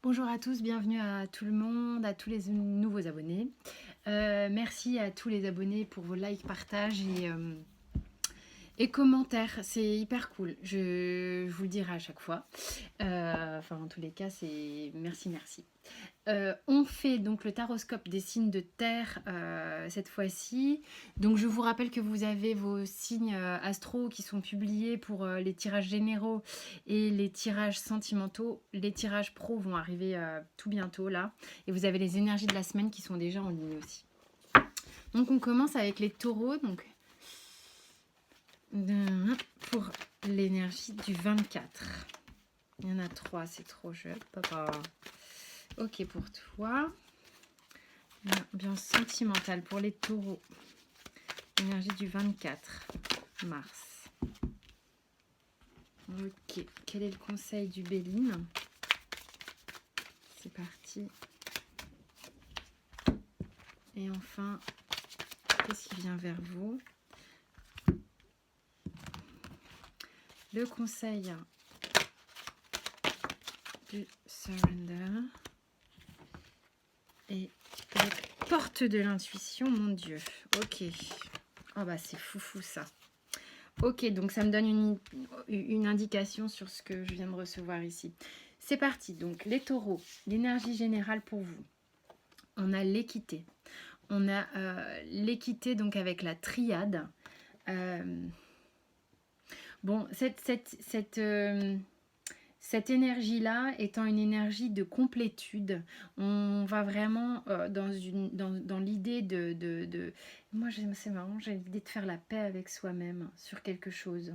Bonjour à tous, bienvenue à tout le monde, à tous les nouveaux abonnés. Merci à tous les abonnés pour vos likes, partages et commentaires. C'est hyper cool, je vous le dirai à chaque fois. Enfin, en tous les cas, c'est merci, merci. On fait donc le taroscope des signes de terre cette fois-ci. Donc je vous rappelle que vous avez vos signes astro qui sont publiés pour les tirages généraux et les tirages sentimentaux. Les tirages pro vont arriver tout bientôt là. Et vous avez les énergies de la semaine qui sont déjà en ligne aussi. Donc on commence avec les taureaux. Donc pour l'énergie du 24. Il y en a 3, c'est trop jeune. Papa. Ok pour toi. Bien sentimental pour les taureaux. Énergie du 24 mars. Ok. Quel est le conseil du Béline? C'est parti. Et enfin, qu'est-ce qui vient vers vous? Le conseil du surrender. Et les portes de l'intuition, mon Dieu. Ok. Oh bah c'est foufou ça. Ok, donc ça me donne une indication sur ce que je viens de recevoir ici. C'est parti, donc les taureaux, l'énergie générale pour vous. On a l'équité. On a l'équité donc avec la triade. Bon, cette énergie-là étant une énergie de complétude, on va vraiment dans l'idée de... Moi, c'est marrant, j'ai l'idée de faire la paix avec soi-même sur quelque chose.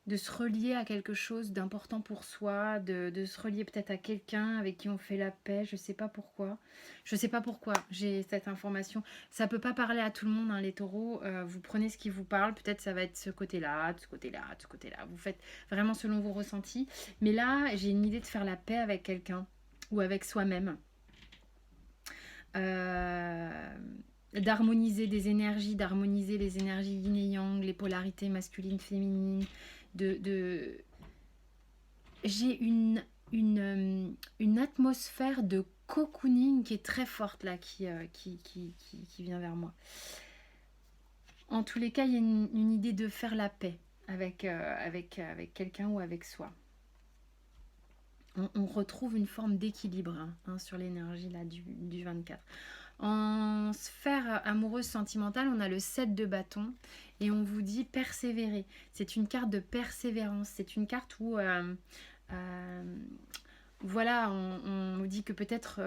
De se relier à quelque chose d'important pour soi, de se relier peut-être à quelqu'un avec qui on fait la paix, je sais pas pourquoi. Je sais pas pourquoi j'ai cette information. Ça peut pas parler à tout le monde, hein, les taureaux. Vous prenez ce qui vous parle, peut-être ça va être ce côté-là, de ce côté-là, de ce côté-là. Vous faites vraiment selon vos ressentis. Mais là, j'ai une idée de faire la paix avec quelqu'un ou avec soi-même. D'harmoniser des énergies, d'harmoniser les énergies yin et yang, les polarités masculines, féminines, j'ai une atmosphère de cocooning qui est très forte là, qui vient vers moi. En tous les cas, il y a une idée de faire la paix avec quelqu'un ou avec soi. On retrouve une forme d'équilibre sur l'énergie là du 24. En sphère amoureuse sentimentale, on a le 7 de bâton et on vous dit persévérer. C'est une carte de persévérance. C'est une carte où voilà, on dit que peut-être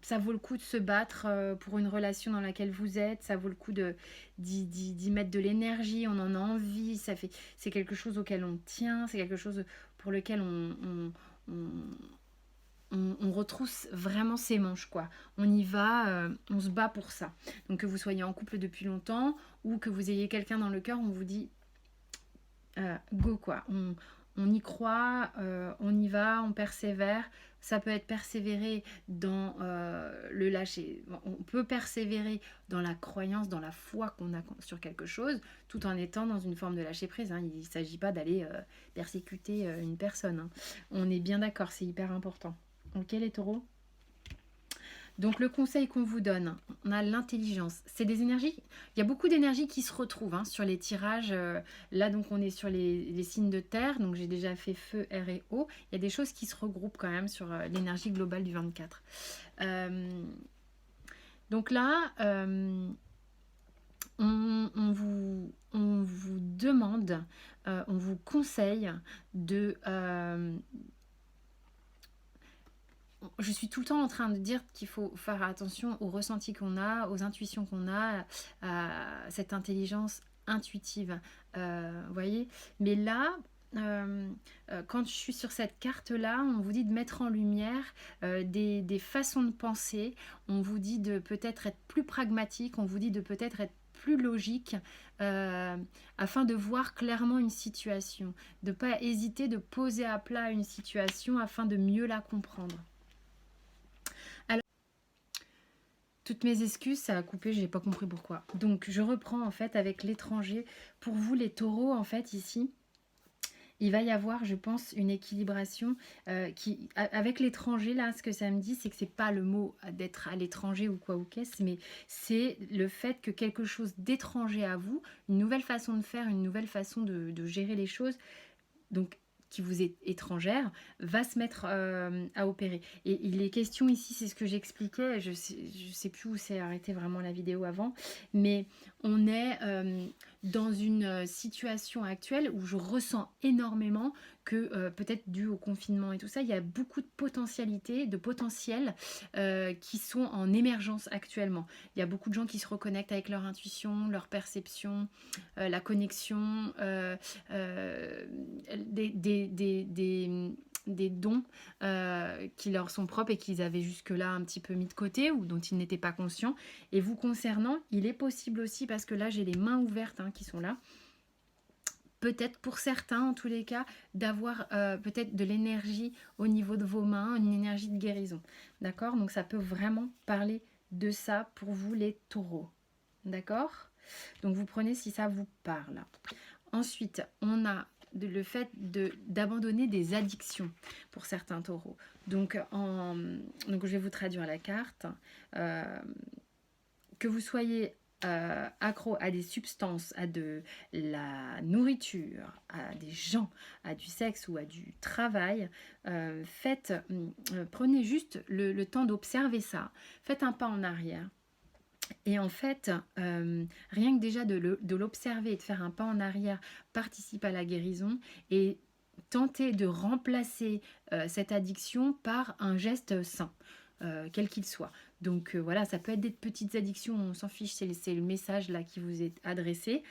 ça vaut le coup de se battre pour une relation dans laquelle vous êtes. Ça vaut le coup d'y mettre de l'énergie. On en a envie. C'est quelque chose auquel on tient. C'est quelque chose pour lequel on retrousse vraiment ses manches, quoi. On y va, on se bat pour ça. Donc que vous soyez en couple depuis longtemps ou que vous ayez quelqu'un dans le cœur, on vous dit go, quoi. On y croit, on y va, on persévère. Ça peut être persévérer dans le lâcher. On peut persévérer dans la croyance, dans la foi qu'on a sur quelque chose, tout en étant dans une forme de lâcher prise. Il ne s'agit pas d'aller persécuter une personne. On est bien d'accord, c'est hyper important. Ok les taureaux? Donc le conseil qu'on vous donne, on a l'intelligence. C'est des énergies, il y a beaucoup d'énergies qui se retrouvent sur les tirages. Là donc on est sur les signes de terre, donc j'ai déjà fait feu, air et eau. Il y a des choses qui se regroupent quand même sur l'énergie globale du 24. Donc là, on vous demande, on vous conseille de... je suis tout le temps en train de dire qu'il faut faire attention aux ressentis qu'on a, aux intuitions qu'on a, à cette intelligence intuitive. Vous voyez? Mais là, quand je suis sur cette carte-là, on vous dit de mettre en lumière des façons de penser. On vous dit de peut-être être plus pragmatique. On vous dit de peut-être être plus logique afin de voir clairement une situation. De ne pas hésiter de poser à plat une situation afin de mieux la comprendre. Toutes mes excuses, ça a coupé, j'ai pas compris pourquoi. Donc je reprends en fait avec l'étranger. Pour vous les taureaux en fait ici, il va y avoir, je pense, une équilibration avec l'étranger, là, ce que ça me dit, c'est que c'est pas le mot d'être à l'étranger ou quoi ou qu'est-ce, mais c'est le fait que quelque chose d'étranger à vous, une nouvelle façon de faire, une nouvelle façon de gérer les choses, donc qui vous est étrangère, va se mettre à opérer. Et il est question ici, c'est ce que j'expliquais, je sais plus où c'est arrêté vraiment la vidéo avant, mais on est dans une situation actuelle où je ressens énormément que peut-être dû au confinement et tout ça, il y a beaucoup de potentialités, de potentiels qui sont en émergence actuellement. Il y a beaucoup de gens qui se reconnectent avec leur intuition, leur perception, la connexion, des dons qui leur sont propres et qu'ils avaient jusque-là un petit peu mis de côté ou dont ils n'étaient pas conscients. Et vous concernant, il est possible aussi, parce que là j'ai les mains ouvertes qui sont là, peut-être pour certains en tous les cas, d'avoir peut-être de l'énergie au niveau de vos mains, une énergie de guérison. D'accord? Donc ça peut vraiment parler de ça pour vous les taureaux. D'accord? Donc vous prenez si ça vous parle. Ensuite, on a le fait d'abandonner des addictions pour certains taureaux. Donc je vais vous traduire la carte. Que vous soyez accro à des substances, à de la nourriture, à des gens, à du sexe ou à du travail, prenez juste le temps d'observer ça. Faites un pas en arrière. Et en fait, rien que déjà de l'observer et de faire un pas en arrière participe à la guérison et tenter de remplacer cette addiction par un geste sain, quel qu'il soit. Donc voilà, ça peut être des petites addictions, on s'en fiche, c'est le message là qui vous est adressé.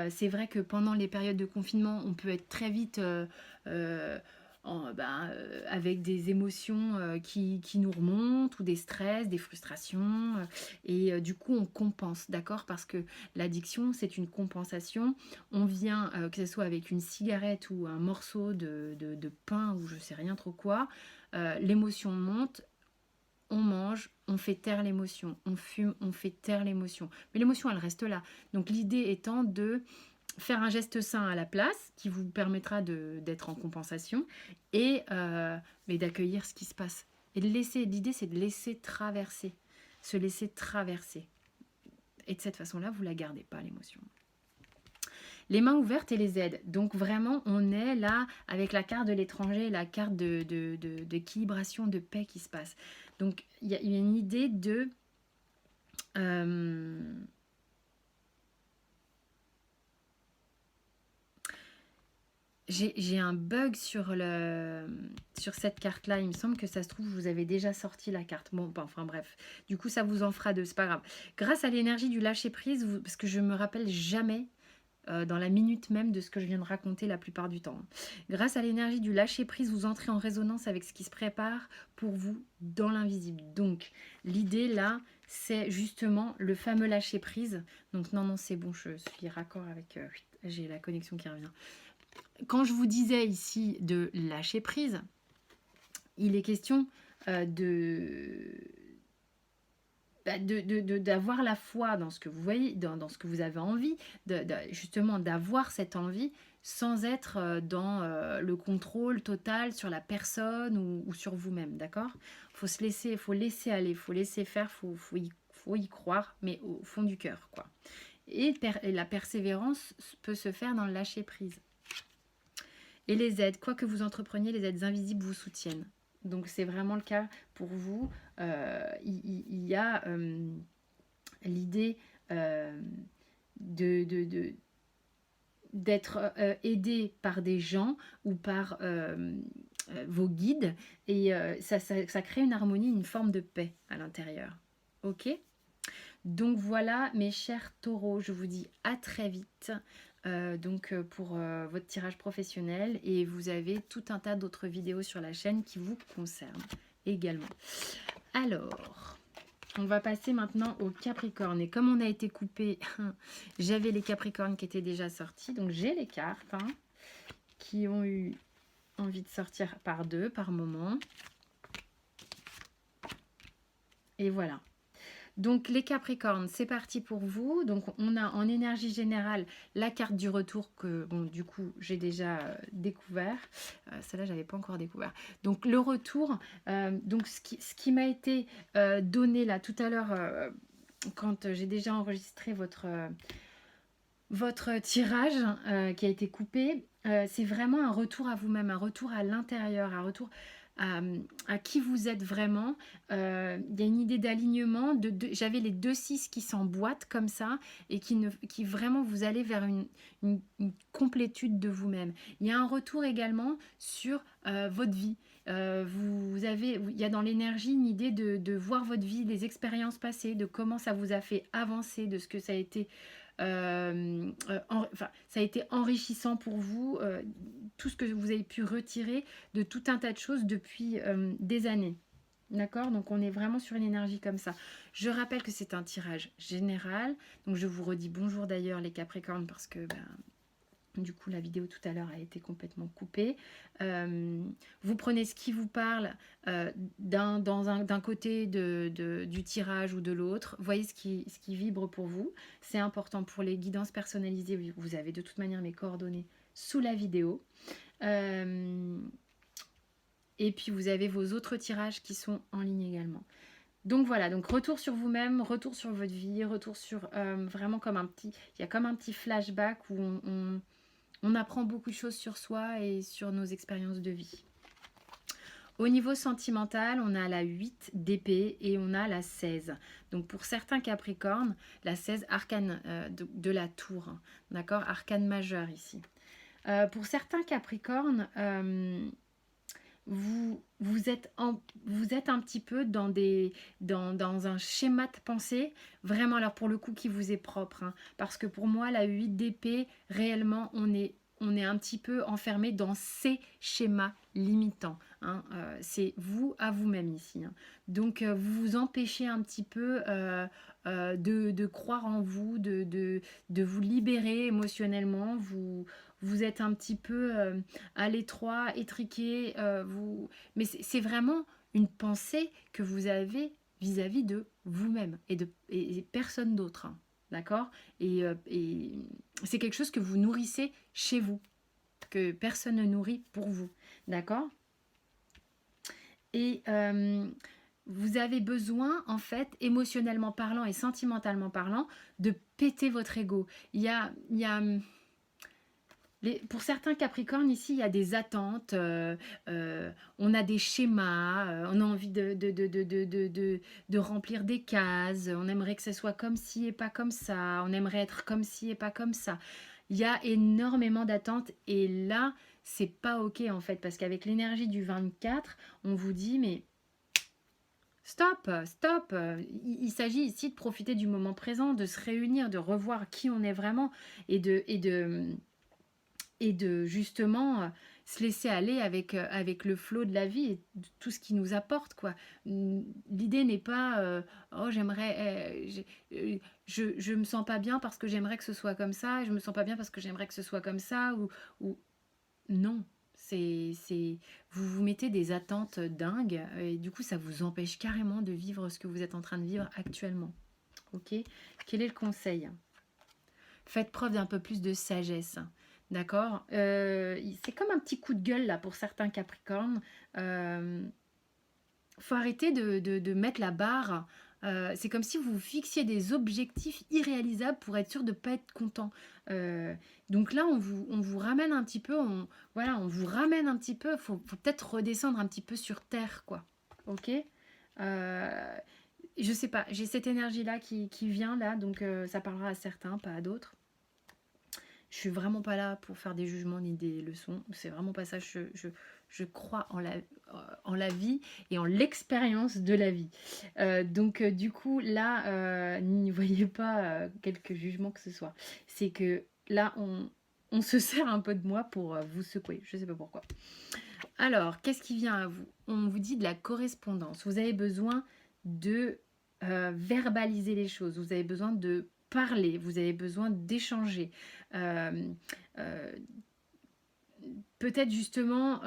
C'est vrai que pendant les périodes de confinement, on peut être très vite avec des émotions qui nous remontent ou des stress, des frustrations et du coup on compense, d'accord, parce que l'addiction c'est une compensation. On vient, que ce soit avec une cigarette ou un morceau de pain ou je sais rien trop quoi, l'émotion monte, on mange, on fait taire l'émotion, on fume, on fait taire l'émotion, mais l'émotion elle reste là. Donc l'idée étant de faire un geste sain à la place qui vous permettra d'être en compensation et mais d'accueillir ce qui se passe. Et de laisser, l'idée c'est de laisser traverser, se laisser traverser. Et de cette façon-là, vous ne la gardez pas l'émotion. Les mains ouvertes et les aides. Donc vraiment, on est là avec la carte de l'étranger, la carte d'équilibration, de paix qui se passe. Donc il y a une idée de... J'ai un bug sur cette carte-là. Il me semble que ça se trouve, vous avez déjà sorti la carte. Bon, enfin bref. Du coup, ça vous en fera deux, c'est pas grave. Grâce à l'énergie du lâcher-prise, parce que je me rappelle jamais dans la minute même de ce que je viens de raconter la plupart du temps. Grâce à l'énergie du lâcher-prise, vous entrez en résonance avec ce qui se prépare pour vous dans l'invisible. Donc, l'idée là, c'est justement le fameux lâcher-prise. Donc non, c'est bon, je suis raccord avec... j'ai la connexion qui revient. Quand je vous disais ici de lâcher prise, il est question d'avoir la foi dans ce que vous voyez, dans ce que vous avez envie, justement d'avoir cette envie sans être dans le contrôle total sur la personne ou sur vous-même, d'accord? Faut laisser aller, faut laisser faire, faut y croire, mais au fond du cœur, quoi. Et la persévérance peut se faire dans le lâcher prise. Et les aides, quoi que vous entrepreniez, les aides invisibles vous soutiennent. Donc c'est vraiment le cas pour vous. Il y a l'idée d'être aidé par des gens ou par vos guides. Et ça crée une harmonie, une forme de paix à l'intérieur. Ok ? Donc voilà mes chers taureaux, je vous dis à très vite. Pour votre tirage professionnel et vous avez tout un tas d'autres vidéos sur la chaîne qui vous concernent également. Alors, on va passer maintenant au Capricorne et comme on a été coupé, j'avais les Capricornes qui étaient déjà sortis, donc j'ai les cartes qui ont eu envie de sortir par deux par moment. Et voilà. Donc les Capricornes, c'est parti pour vous. Donc on a en énergie générale la carte du retour que, bon, du coup, j'ai déjà découvert. Celle-là, j'avais pas encore découvert. Donc le retour, donc ce qui m'a été donné là tout à l'heure, quand j'ai déjà enregistré votre tirage qui a été coupé, c'est vraiment un retour à vous-même, un retour à l'intérieur, un retour à, à qui vous êtes vraiment. Il y a une idée d'alignement. J'avais les 2-6 qui s'emboîtent comme ça et qui vraiment vous allez vers une complétude de vous-même. Il y a un retour également sur votre vie. Il y a dans l'énergie une idée de voir votre vie, des expériences passées, de comment ça vous a fait avancer, de ce que ça a été enfin, ça a été enrichissant pour vous, tout ce que vous avez pu retirer de tout un tas de choses depuis des années. D'accord? Donc on est vraiment sur une énergie comme ça. Je rappelle que c'est un tirage général. Donc je vous redis bonjour d'ailleurs les Capricornes parce que du coup, la vidéo tout à l'heure a été complètement coupée. Vous prenez ce qui vous parle d'un côté du tirage ou de l'autre. Voyez ce qui vibre pour vous. C'est important pour les guidances personnalisées. Vous avez de toute manière mes coordonnées sous la vidéo. Et puis, vous avez vos autres tirages qui sont en ligne également. Donc voilà, donc retour sur vous-même, retour sur votre vie, retour sur vraiment comme il y a comme un petit flashback où on apprend beaucoup de choses sur soi et sur nos expériences de vie. Au niveau sentimental, on a la 8 d'épée et on a la 16. Donc pour certains Capricornes, la 16, arcane de la tour. D'accord? Arcane majeur ici. Pour certains Capricornes, vous êtes un petit peu dans un schéma de pensée, vraiment alors pour le coup qui vous est propre. Hein, parce que pour moi, la 8 d'épée, réellement, on est un petit peu enfermé dans ces schémas limitants. Hein, c'est vous à vous-même ici. Hein. Donc vous vous empêchez un petit peu de croire en vous, de vous libérer émotionnellement. Vous êtes un petit peu à l'étroit, étriqué. Mais c'est vraiment une pensée que vous avez vis-à-vis de vous-même et personne d'autre. Hein. D'accord et c'est quelque chose que vous nourrissez chez vous, que personne ne nourrit pour vous. D'accord Et vous avez besoin, en fait, émotionnellement parlant et sentimentalement parlant, de péter votre ego. Il y a pour certains Capricornes, ici, il y a des attentes, on a des schémas, on a envie de remplir des cases, on aimerait que ce soit comme ci et pas comme ça, on aimerait être comme ci et pas comme ça. Il y a énormément d'attentes et là, c'est pas ok en fait, parce qu'avec l'énergie du 24, on vous dit mais stop, stop. Il s'agit ici de profiter du moment présent, de se réunir, de revoir qui on est vraiment et de justement se laisser aller avec le flot de la vie et tout ce qui nous apporte quoi. L'idée n'est pas oh j'aimerais je me sens pas bien parce que j'aimerais que ce soit comme ça, je me sens pas bien parce que j'aimerais que ce soit comme ça ou non. C'est vous vous mettez des attentes dingues et du coup ça vous empêche carrément de vivre ce que vous êtes en train de vivre actuellement. Ok? Quel est le conseil? Faites preuve d'un peu plus de sagesse. D'accord c'est comme un petit coup de gueule là pour certains Capricornes. Faut arrêter de mettre la barre. C'est comme si vous fixiez des objectifs irréalisables pour être sûr de ne pas être content. Donc là, on vous ramène un petit peu. On vous ramène un petit peu. Faut peut-être redescendre un petit peu sur terre, quoi. Ok je sais pas. J'ai cette énergie-là qui vient là. Donc ça parlera à certains, pas à d'autres. Je suis vraiment pas là pour faire des jugements ni des leçons. C'est vraiment pas ça. Je crois en la vie et en l'expérience de la vie. Donc du coup, là, n'y voyez pas quelques jugements que ce soit. C'est que là, on se sert un peu de moi pour vous secouer. Je sais pas pourquoi. Alors, qu'est-ce qui vient à vous? On vous dit de la correspondance. Vous avez besoin de verbaliser les choses. Vous avez besoin de parler. Vous avez besoin d'échanger. Peut-être justement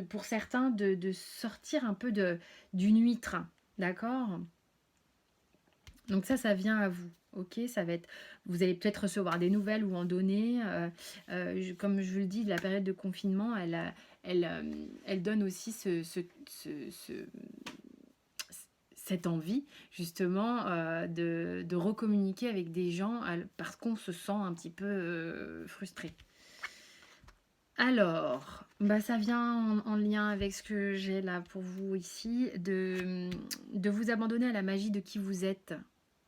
pour certains de sortir un peu d'une huître, d'accord? Donc ça vient à vous. Ok, ça va être, vous allez peut-être recevoir des nouvelles ou en donner. Comme je vous le dis, la période de confinement, elle donne aussi cette envie justement de recommuniquer avec des gens parce qu'on se sent un petit peu frustré. Alors, bah ça vient en lien avec ce que j'ai là pour vous ici, de vous abandonner à la magie de qui vous êtes,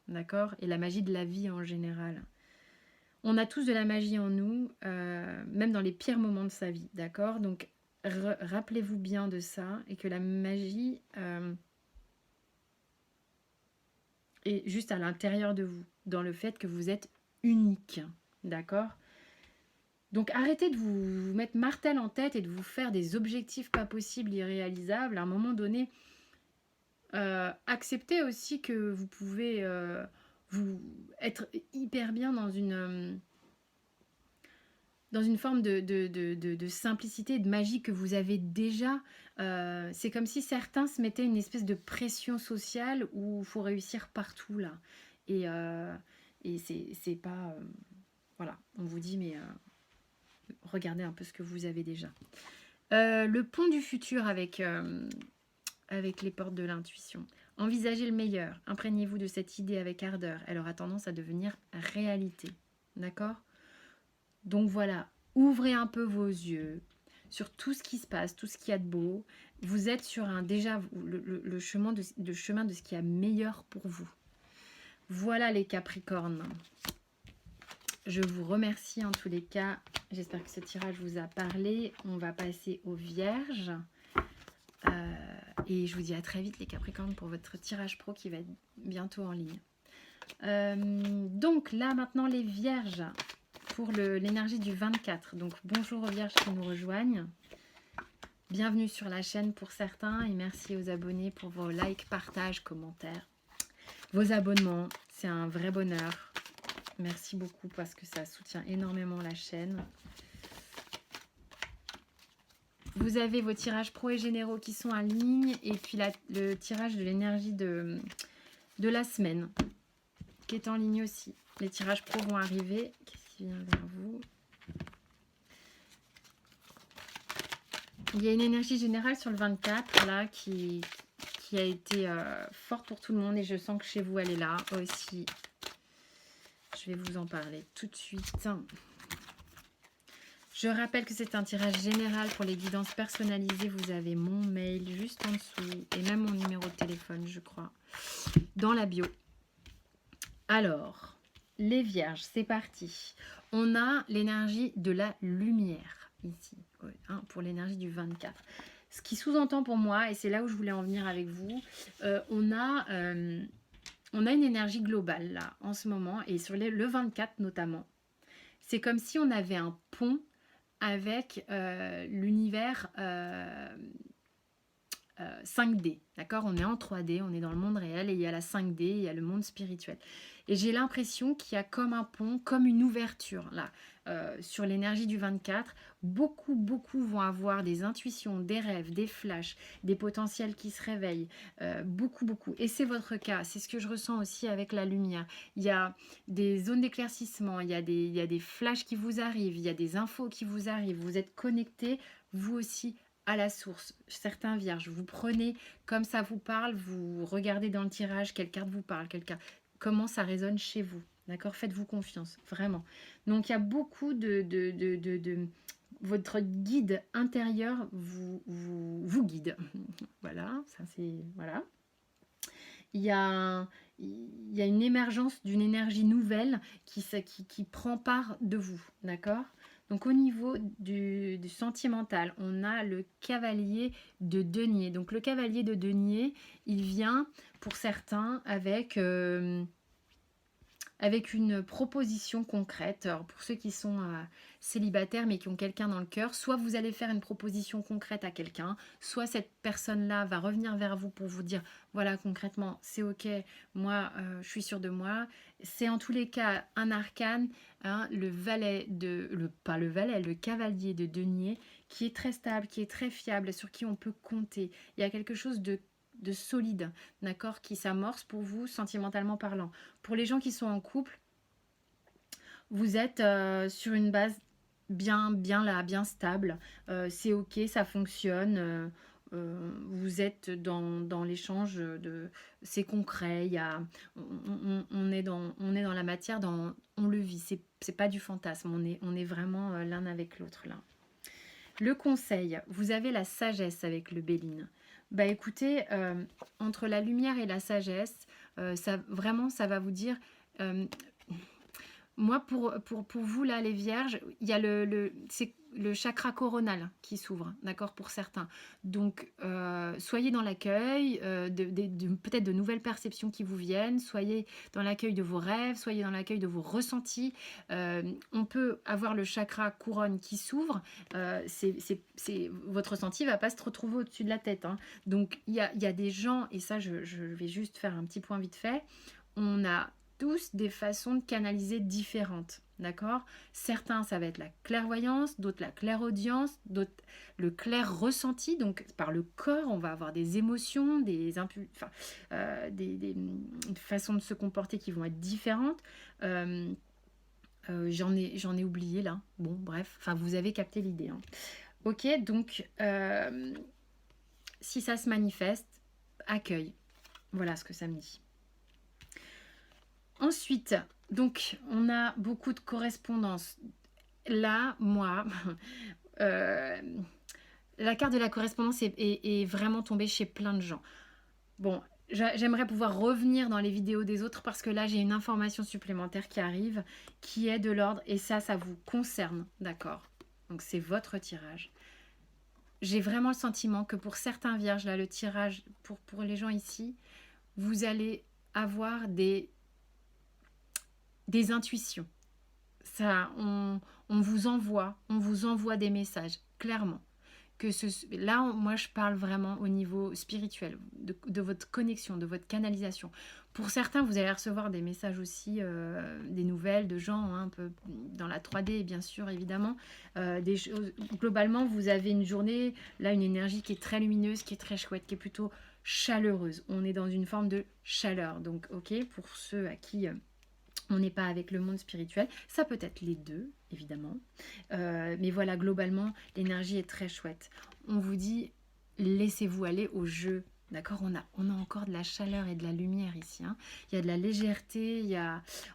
d'accord? Et la magie de la vie en général. On a tous de la magie en nous, même dans les pires moments de sa vie, d'accord? Donc, rappelez-vous bien de ça et que la magie est juste à l'intérieur de vous, dans le fait que vous êtes unique, d'accord? Donc arrêtez de vous mettre martel en tête et de vous faire des objectifs pas possibles, irréalisables. À un moment donné, acceptez aussi que vous pouvez vous être hyper bien dans une forme de simplicité et de magie que vous avez déjà. C'est comme si certains se mettaient une espèce de pression sociale où il faut réussir partout là. Et c'est pas... voilà, on vous dit mais... regardez un peu ce que vous avez déjà. Le pont du futur avec les portes de l'intuition. Envisagez le meilleur. Imprégnez-vous de cette idée avec ardeur. Elle aura tendance à devenir réalité. D'accord? Donc voilà, ouvrez un peu vos yeux sur tout ce qui se passe, tout ce qu'il y a de beau. Vous êtes sur le chemin de ce qui est meilleur pour vous. Voilà les Capricornes. Je vous remercie en tous les cas. J'espère que ce tirage vous a parlé. On va passer aux Vierges. Et je vous dis à très vite les Capricornes pour votre tirage pro qui va être bientôt en ligne. Donc là maintenant les Vierges pour l'énergie du 24. Donc bonjour aux Vierges qui nous rejoignent. Bienvenue sur la chaîne pour certains et merci aux abonnés pour vos likes, partages, commentaires. Vos abonnements, c'est un vrai bonheur. Merci beaucoup parce que ça soutient énormément la chaîne. Vous avez vos tirages pro et généraux qui sont en ligne et puis le tirage de l'énergie de la semaine qui est en ligne aussi. Les tirages pro vont arriver. Qu'est-ce qui vient vers vous? Il y a une énergie générale sur le 24 là qui a été forte pour tout le monde et je sens que chez vous elle est là aussi. Je vais vous en parler tout de suite. Je rappelle que c'est un tirage général pour les guidances personnalisées. Vous avez mon mail juste en dessous et même mon numéro de téléphone, je crois, dans la bio. Alors, les Vierges, c'est parti. On a l'énergie de la lumière ici, hein, pour l'énergie du 24. Ce qui sous-entend pour moi, et c'est là où je voulais en venir avec vous, on a une énergie globale là en ce moment, et sur le 24 notamment. C'est comme si on avait un pont avec l'univers 5D, d'accord? On est en 3D, on est dans le monde réel et il y a la 5D, il y a le monde spirituel. Et j'ai l'impression qu'il y a comme un pont, comme une ouverture là, sur l'énergie du 24. Beaucoup vont avoir des intuitions, des rêves, des flashs, des potentiels qui se réveillent. Beaucoup. Et c'est votre cas, c'est ce que je ressens aussi avec la lumière. Il y a des zones d'éclaircissement, il y a des flashs qui vous arrivent, il y a des infos qui vous arrivent. Vous êtes connectés, vous aussi, à la source. Certains Vierges, vous prenez comme ça vous parle, vous regardez dans le tirage quelle carte vous parle, comment ça résonne chez vous. D'accord? Faites-vous confiance, vraiment. Donc il y a beaucoup votre guide intérieur vous guide. Voilà, ça c'est... Voilà. Il y a une émergence d'une énergie nouvelle qui prend part de vous. D'accord? Donc au niveau du sentimental, on a le cavalier de denier. Donc le cavalier de denier, il vient pour certains avec une proposition concrète. Alors pour ceux qui sont célibataires mais qui ont quelqu'un dans le cœur, soit vous allez faire une proposition concrète à quelqu'un, soit cette personne-là va revenir vers vous pour vous dire voilà concrètement c'est ok, moi je suis sûre de moi. C'est en tous les cas un arcane, hein, le cavalier de denier qui est très stable, qui est très fiable, sur qui on peut compter. Il y a quelque chose de de solide, d'accord, qui s'amorce pour vous sentimentalement parlant. Pour les gens qui sont en couple, vous êtes sur une base bien là, bien stable. C'est ok, ça fonctionne. Vous êtes dans l'échange c'est concret. On est dans la matière, on le vit. C'est pas du fantasme. On est vraiment l'un avec l'autre là. Le conseil, vous avez la sagesse avec le Béline. Bah écoutez, entre la lumière et la sagesse, vraiment ça va vous dire. Moi, pour vous, là, les vierges, il y a c'est le chakra coronal qui s'ouvre, d'accord, pour certains. Donc, soyez dans l'accueil, peut-être de nouvelles perceptions qui vous viennent, soyez dans l'accueil de vos rêves, soyez dans l'accueil de vos ressentis. On peut avoir le chakra couronne qui s'ouvre, votre ressenti ne va pas se retrouver au-dessus de la tête. Hein. Donc, il y a des gens, et ça, je vais juste faire un petit point vite fait, on a tous des façons de canaliser différentes, d'accord? Certains, ça va être la clairvoyance, d'autres la clairaudience, d'autres le clair ressenti, donc par le corps, on va avoir des émotions, des façons de se comporter qui vont être différentes. J'en ai oublié là. Bon, bref, vous avez capté l'idée. Hein. Ok, donc si ça se manifeste, accueil. Voilà ce que ça me dit. Ensuite, donc, on a beaucoup de correspondances. Là, moi, la carte de la correspondance est vraiment tombée chez plein de gens. Bon, j'aimerais pouvoir revenir dans les vidéos des autres parce que là, j'ai une information supplémentaire qui arrive, qui est de l'ordre, et ça vous concerne, d'accord? Donc, c'est votre tirage. J'ai vraiment le sentiment que pour certains vierges, là, le tirage, pour les gens ici, vous allez avoir des intuitions. Ça, on vous envoie des messages, clairement. Là, moi, je parle vraiment au niveau spirituel, de votre connexion, de votre canalisation. Pour certains, vous allez recevoir des messages aussi, des nouvelles de gens, hein, un peu dans la 3D, bien sûr, évidemment. Des choses, globalement, vous avez une journée, là, une énergie qui est très lumineuse, qui est très chouette, qui est plutôt chaleureuse. On est dans une forme de chaleur. Donc, ok, pour ceux à qui on n'est pas avec le monde spirituel, ça peut être les deux, évidemment. Mais voilà, globalement, l'énergie est très chouette. On vous dit, laissez-vous aller au jeu. D'accord, on a encore de la chaleur et de la lumière ici. Hein. Il y a de la légèreté,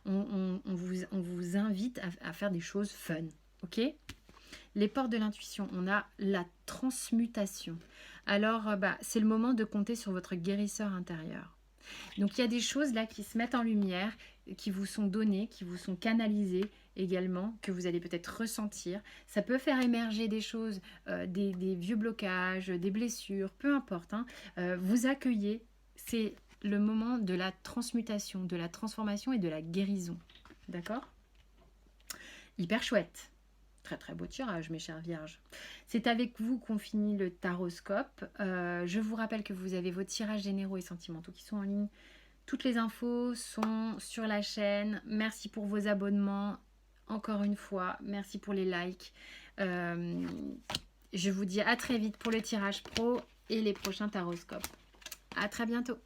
on vous invite à faire des choses fun. Ok ? Les portes de l'intuition, on a la transmutation. Alors, c'est le moment de compter sur votre guérisseur intérieur. Donc, il y a des choses là qui se mettent en lumière, qui vous sont données, qui vous sont canalisées également, que vous allez peut-être ressentir. Ça peut faire émerger des choses, des vieux blocages, des blessures, peu importe. Hein. Vous accueillez, c'est le moment de la transmutation, de la transformation et de la guérison. D'accord ? Hyper chouette. Très très beau tirage, mes chers vierges. C'est avec vous qu'on finit le taroscope. Je vous rappelle que vous avez vos tirages généraux et sentimentaux qui sont en ligne. Toutes les infos sont sur la chaîne. Merci pour vos abonnements. Encore une fois, merci pour les likes. Je vous dis à très vite pour le tirage pro et les prochains taroscopes. À très bientôt.